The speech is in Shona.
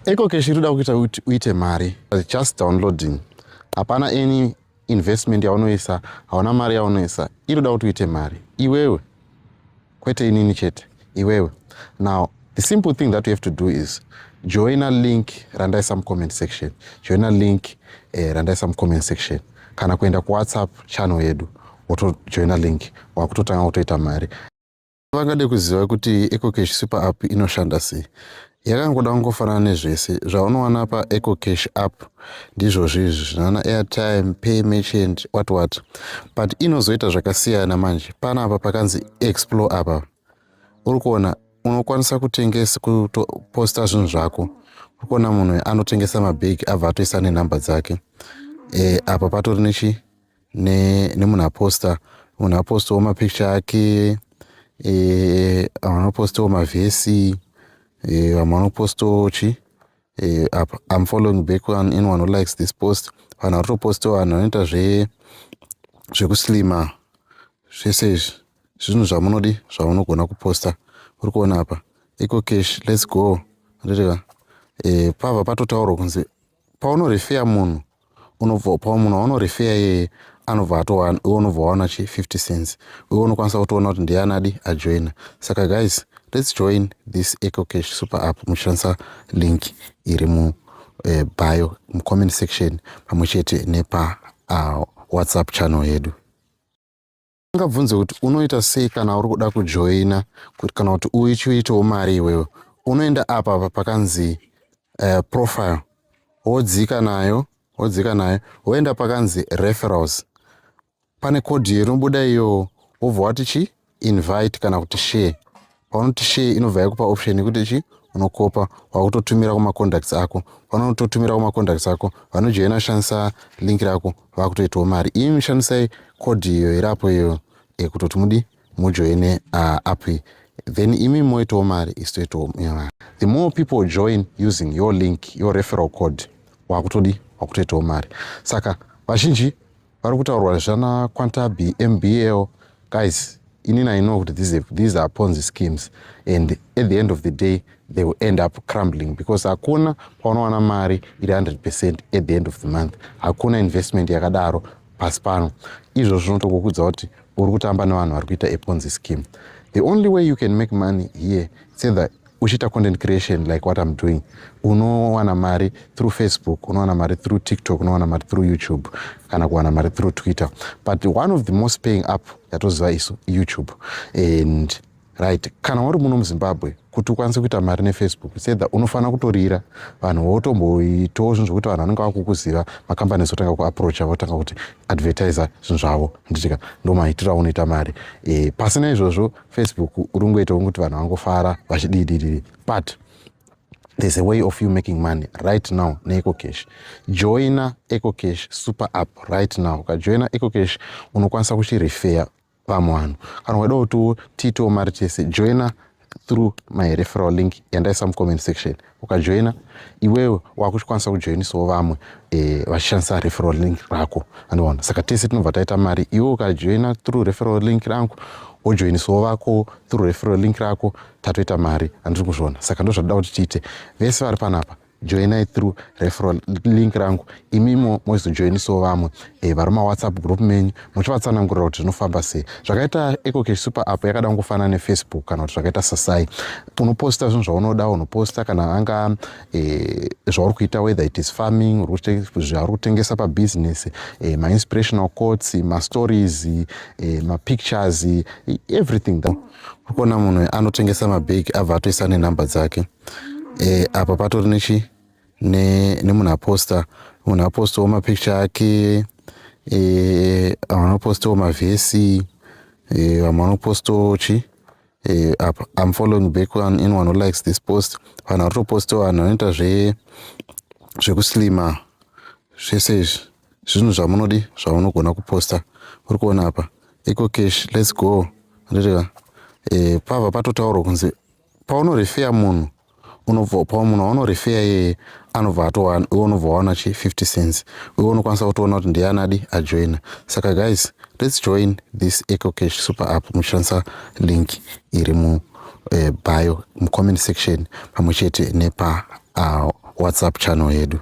EcoCash inoda kuita kuti uite mari. Just downloading. Hapana any investment yaunoisa, hauna mari yaunoisa. Inoda kuti uite mari. Iwewe. Kwete inini chete. Iwewe. Now, the simple thing that you have to do is join a link, randai some comment section. Join a link, randai some comment section. Kana kuenda ku WhatsApp channel yedu. Woto join a link. Wakutotanga kutoita mari. Vangade kuziva kuti EcoCash super app inoshanda sei. Yakangoda kungofanana nezvese zvaunowana pa EcoCash app ndizvo zvizvi zvinana airtime, pay merchant, what. But inozoita zvakasiyana manje. Pana apa pakanzi explore apa. Uri kuona unokwanisa kutengesa kuposta zvinhu zvako. Uri kuona munhu anotengesa mabhegi abva atoisa nenhamba dzake. Apa patori nechi nemunhu aposta. Munhu apostawo mapicture ake, anopostawo mavhesi, vanopostawo chi. I'm following back on anyone who likes this post. Vanhu varitopostawo vanhu vanoita zvekuslima. Zvese izvi zvinhu zvamunodi zvaunogona kuposta. Uri kuona apa EcoCash, let's go. Ndireka pava patotaurwa kunzi paunorefeya munhu munhu aunorefeya yeye anobva waona chi 50 cents. Wewe unokwanisa kutoona kuti ndianadi ajoina. Saka guys, let's join this EcoCash super app muchishandisa link iri mu bio, mu comment section pamwechete nepa WhatsApp channel yedu. Ungabvunze kuti unoita sei kana uri kuda kujoina, kuti kana kuti uchiitawo mari iwewe. Unoenda apa pakanzi profile. Wodzika nayo, woenda pakanzi referrals. Pane code inobuda iyo wobva wati chi invite kana kuti share. Paunoti share inobva yakupa option yekuti chi unokopa wakutotumira kuma contacts ako. Vanototumira kuma contacts ako, vanojoina shandisa link rako vakutoitawo mari. Imi shandisai code iyo irapo iyo kutoti mujoine app. Then imi moitawo mari istoitawo mari. The more people join using your link, your referral code, wakutoitawo mari. Saka vazhinji vari kutaurwa zvana kwanta MBL. Guys, inini I know that these are Ponzi schemes, and at the end of the day they will end up crumbling because hakuna paunowana mari iri 100% at the end of the month. Hakuna investment yakadaro pasi pano. Izvo zvinotokukudza kuti uri kutamba nevanhu vari kuita Ponzi scheme. The only way you can make money here is either uchiita content creation like what I'm doing. Unowana mari through Facebook, unowana mari through TikTok, unowana mari through YouTube, kana kuwana mari through Twitter. But one of the most paying app yatoziva isu YouTube. And right, kana uri muno muZimbabwe kuti ukwanise kuita mari neFacebook, sedha unofana kutorira vanhu votomboitawo zvinhu zvokuti vanhu vanenge vakukuziva, makambani zotanga kuapproacha votanga kuti advertiser zvinhu zvavo. Nditika ndo maitiro aunoita mari. Pasina izvozvo Facebook uri kungoitawo kuti vanhu vangofara vachididididi. But there's a way of you making money right now neEcoCash. Joina EcoCash super app right now. Ukajoina EcoCash unokwanisa kuchirefeya pamwe vanhu. Kana weida kuti tiitewo mari tese, joina through my referral link yandaisa comment section. Ukajoina iwewe wakuchikwanisa kujoinisawo vamwe vachishandisa referral link rako. Andona saka tese tinobva taita mari. Iwe ukajoina through referral link rangu, wojoinisawo vako through referral link rako, tatoita mari. Andiri kuzviona. Saka ndo zvatoda kuti tiite. Vese vari panapa, joinai through referral link rangu. Imimo mozojoinisawo vamwe vari WhatsApp group menyu, muchivatsanangurira kuti zvinofamba sei. Zvakaita EcoCash super app yakada kungofanana neFacebook kana kuti zvakaita sasai. Unoposta zvinhu zvaunoda, unoposta kana anga zvauri kuita, whether it is farming, zvauri kutengesa pabusiness, ma-inspirational quotes, ma-stories, ma-pictures, everything. Urikuona munhu anotengesa mabhegi abva atoisa nenhamba dzake. Apa patori nechi nemunhu aposta. Munhu apostawo mapicture ake, vanopostawo mavhesi, vanopostawo chi. I'm following back on anyone who likes this post. Vanhu varitopostawo vanhu vanoita zvekuslima. Zvese izvi zvinhu zvamunodi zvaunogona kuposta. Uri kuona apa EcoCash, let's go. Ndireka pava patotaurwa kunzi paunorefeya munhu munhu aunorefeya yeye anobva waona chi 50 cents. Wewe unokwanisa kutoona kuti ndianadi ajoina. Saka guys, let's join this EcoCash super app muchishandisa link iri mu bio, mu comment section pamwechete nepa WhatsApp channel yedu.